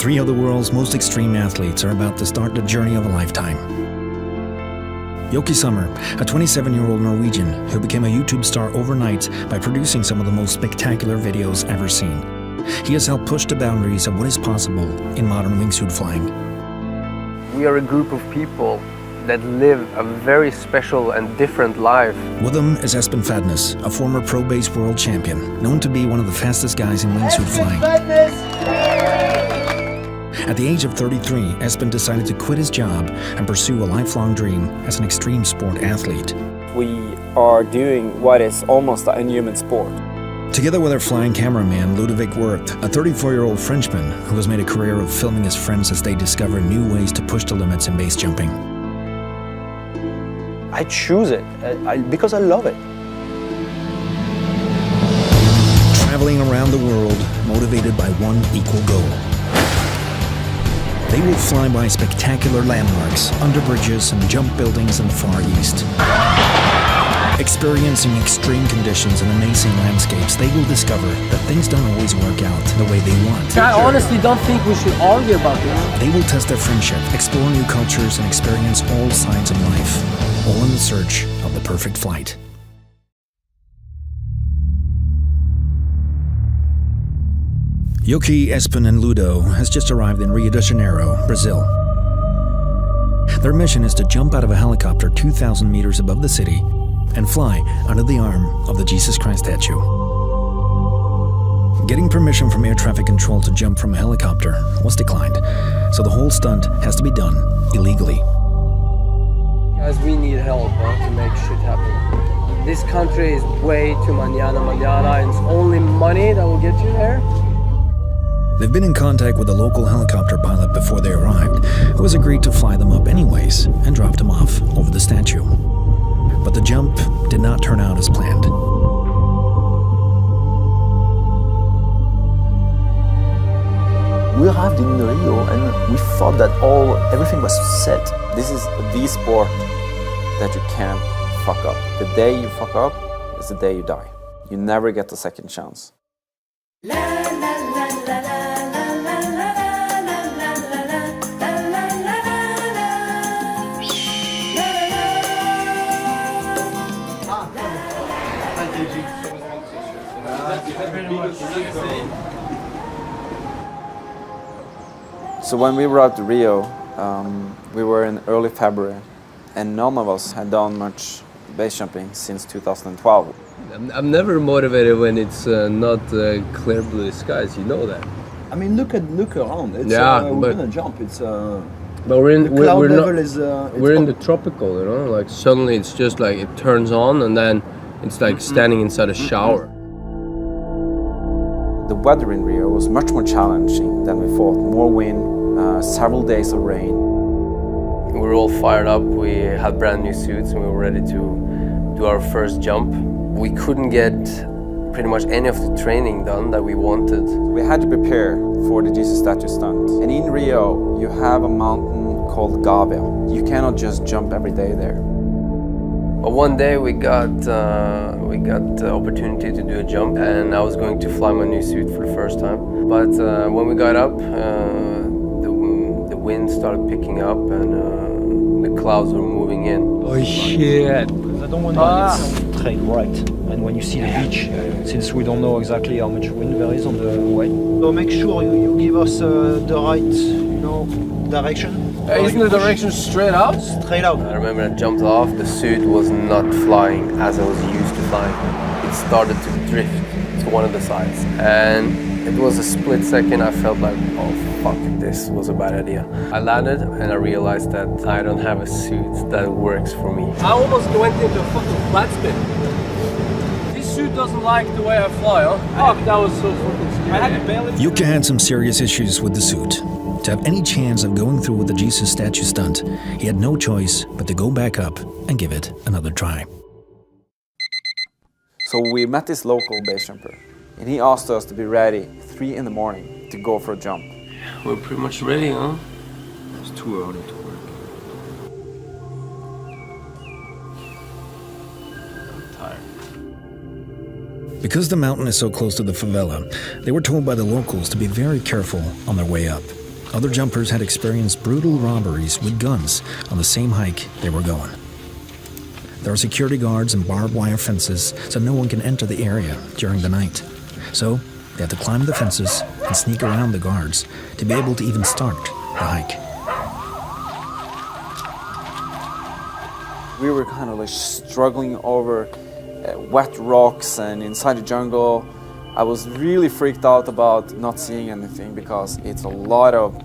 Three of the world's most extreme athletes are about to start the journey of a lifetime. Jokke Sommer, a 27-year-old Norwegian who became a YouTube star overnight by producing some of the most spectacular videos ever seen. He has helped push the boundaries of what is possible in modern wingsuit flying. We are a group of people that live a very special and different life. With them is Espen Fadnes, a former pro-based world champion, known to be one of the fastest guys in wingsuit flying. At the age of 33, Espen decided to quit his job and pursue a lifelong dream as an extreme sport athlete. We are doing what is almost an inhuman sport. Together with our flying cameraman, Ludovic Wirth, a 34-year-old Frenchman who has made a career of filming his friends as they discover new ways to push the limits in base jumping. I choose it because I love it. Traveling around the world, motivated by one equal goal. They will fly by spectacular landmarks, under bridges and jump buildings in the Far East. Experiencing extreme conditions and amazing landscapes, they will discover that things don't always work out the way they want. I honestly don't think we should argue about this. They will test their friendship, explore new cultures, and experience all sides of life, all in the search of the perfect flight. Jokke, Espen, and Ludo has just arrived in Rio de Janeiro, Brazil. Their mission is to jump out of a helicopter 2,000 meters above the city and fly under the arm of the Jesus Christ statue. Getting permission from air traffic control to jump from a helicopter was declined, so the whole stunt has to be done illegally. Guys, we need help to make shit happen. This country is way too manana, and it's only money that will get you there. They've been in contact with a local helicopter pilot before they arrived, who has agreed to fly them up anyways and dropped them off over the statue. But the jump did not turn out as planned. We arrived in Rio and we thought that everything was set. This is the sport that you can't fuck up. The day you fuck up is the day you die. You never get a second chance. So when we arrived to Rio, we were in early February, and none of us had done much base jumping since 2012. I'm never motivated when it's not clear blue skies, you know that. I mean, look around. It's, we're gonna jump. It's but we're in we're in the tropical, you know. Like suddenly it's just like it turns on, and then it's like standing inside a shower. The weather in Rio was much more challenging than we thought. More wind, several days of rain. We were all fired up. We had brand new suits, and we were ready to do our first jump. We couldn't get pretty much any of the training done that we wanted. We had to prepare for the Jesus statue stunt. And in Rio, you have a mountain called Gavia. You cannot just jump every day there. But one day we got the opportunity to do a jump, and I was going to fly my new suit for the first time. But when we got up, the wind started picking up, and the clouds were moving in. Oh shit! I don't want to straight right. And when you see the beach, since we don't know exactly how much wind there is on the way, so make sure you give us the right, direction. Isn't the direction straight out? Straight out. I remember I jumped off. The suit was not flying as I was used to flying. It started to drift to one of the sides, and it was a split second. I felt like, oh fuck, this was a bad idea. I landed and I realized that I don't have a suit that works for me. I almost went into a fucking flat spin. This suit doesn't like the way I fly, huh? Fuck, that was so fucking scary. Jokke had some serious issues with the suit. To have any chance of going through with the Jesus statue stunt, he had no choice but to go back up and give it another try. So we met this local base jumper, and he asked us to be ready 3 in the morning to go for a jump. We're pretty much ready, huh? It's too early to work. I'm tired. Because the mountain is so close to the favela, they were told by the locals to be very careful on their way up. Other jumpers had experienced brutal robberies with guns on the same hike they were going. There are security guards and barbed wire fences, so no one can enter the area during the night. So they have to climb the fences and sneak around the guards to be able to even start the hike. We were kind of like struggling over wet rocks and inside the jungle. I was really freaked out about not seeing anything because it's a lot of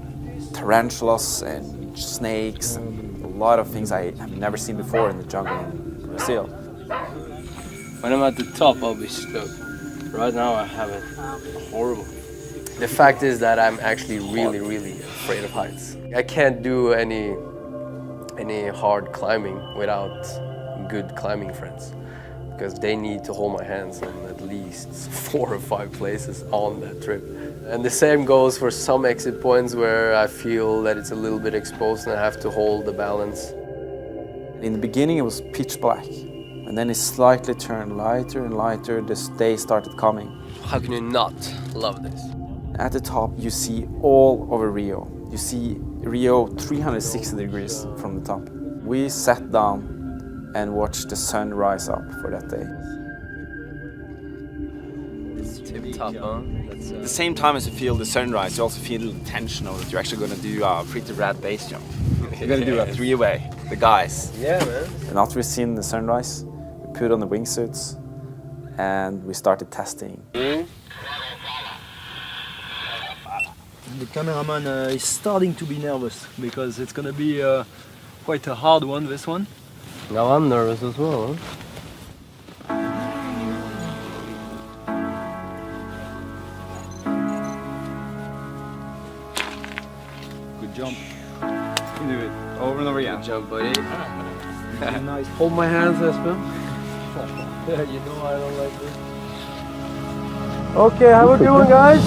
tarantulas and snakes and a lot of things I have never seen before in the jungle in Brazil. When I'm at the top, I'll be stoked. Right now, I have it horrible. The fact is that I'm actually really, really afraid of heights. I can't do any hard climbing without good climbing friends, because they need to hold my hands in at least 4 or 5 places on that trip. And the same goes for some exit points where I feel that it's a little bit exposed and I have to hold the balance. In the beginning it was pitch black, and then it slightly turned lighter and lighter. The day started coming. How can you not love this? At the top you see all over Rio. You see Rio 360 degrees from the top. We sat down and watched the sun rise up for that day. It's tip top, huh? At the same time as you feel the sunrise, you also feel the tension of that you're actually going to do a pretty rad base jump. You're going to do a 3-way, the guys. Yeah, man. And after we seen the sunrise, we put on the wingsuits and we started testing. The cameraman is starting to be nervous because it's going to be quite a hard one, this one. Now I'm nervous as well, huh? Good jump. You can do it over and over again. Good jump, buddy. Nice. Hold my hands, Espen. Yeah, you know I don't like this. Okay, how we doing, guys?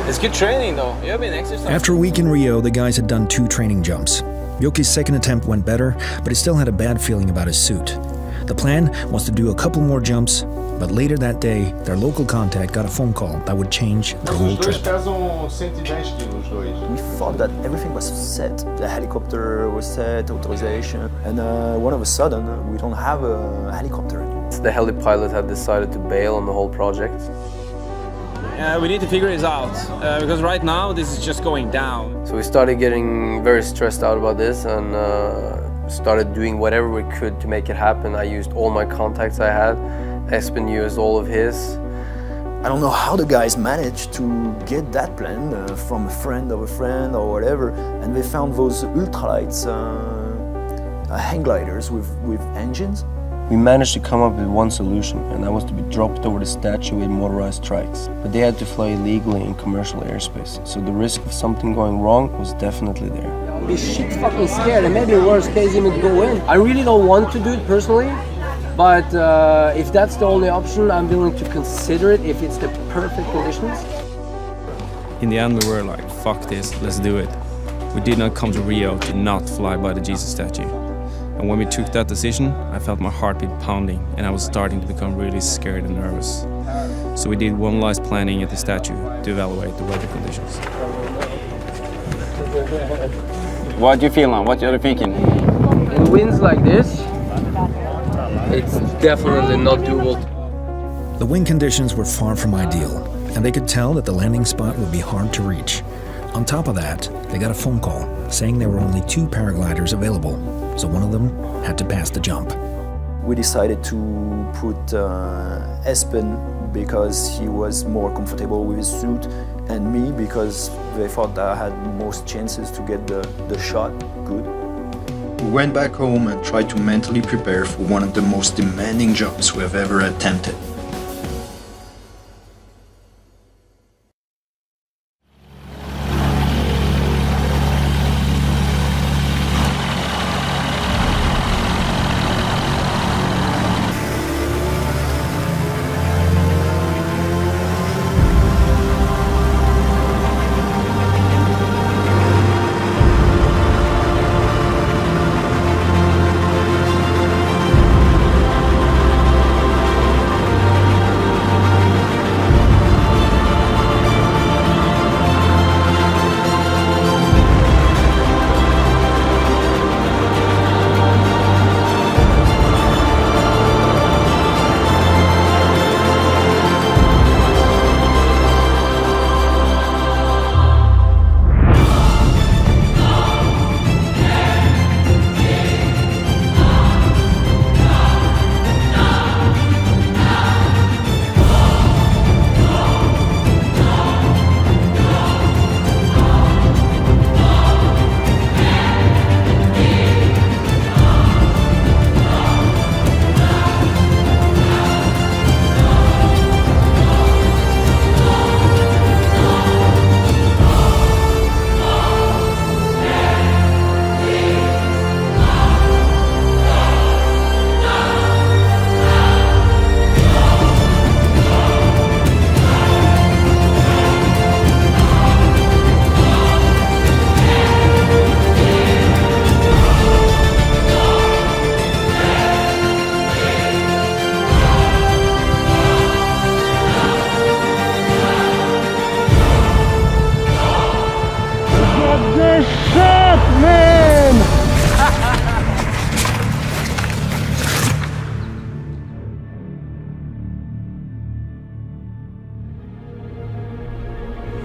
It's good training though. You have been exercising. After a week in Rio, the guys had done 2 training jumps. Yoki's second attempt went better, but he still had a bad feeling about his suit. The plan was to do a couple more jumps, but later that day, their local contact got a phone call that would change the whole trip. We thought that everything was set. The helicopter was set, authorization, and all of a sudden we don't have a helicopter anymore. The heli pilot had decided to bail on the whole project. We need to figure this out because right now this is just going down. So we started getting very stressed out about this and started doing whatever we could to make it happen. I used all my contacts I had. Espen used all of his. I don't know how the guys managed to get that plan from a friend of a friend or whatever, and they found those ultralights hang gliders with engines. We managed to come up with one solution, and that was to be dropped over the statue with motorized trikes. But they had to fly illegally in commercial airspace, so the risk of something going wrong was definitely there. I'd be shit fucking scared, and maybe worst case even go in. I really don't want to do it personally, but if that's the only option, I'm willing to consider it if it's the perfect conditions. In the end, we were like, fuck this, let's do it. We did not come to Rio to not fly by the Jesus statue. And when we took that decision, I felt my heartbeat pounding and I was starting to become really scared and nervous. So we did one last planning at the statue to evaluate the weather conditions. What do you feel now? What are you thinking? In winds like this, it's definitely not doable. The wind conditions were far from ideal, and they could tell that the landing spot would be hard to reach. On top of that, they got a phone call saying there were only 2 paragliders available, so one of them had to pass the jump. We decided to put Espen because he was more comfortable with his suit, and me because they thought that I had most chances to get the shot good. We went back home and tried to mentally prepare for one of the most demanding jobs we have ever attempted.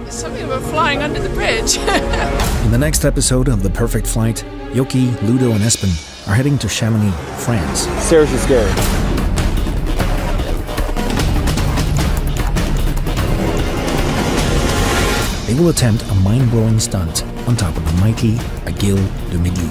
Something about flying under the bridge. In the next episode of The Perfect Flight, Yoki, Ludo, and Espen are heading to Chamonix, France. Seriously scary. They will attempt a mind-blowing stunt on top of the mighty Aiguille de Midi.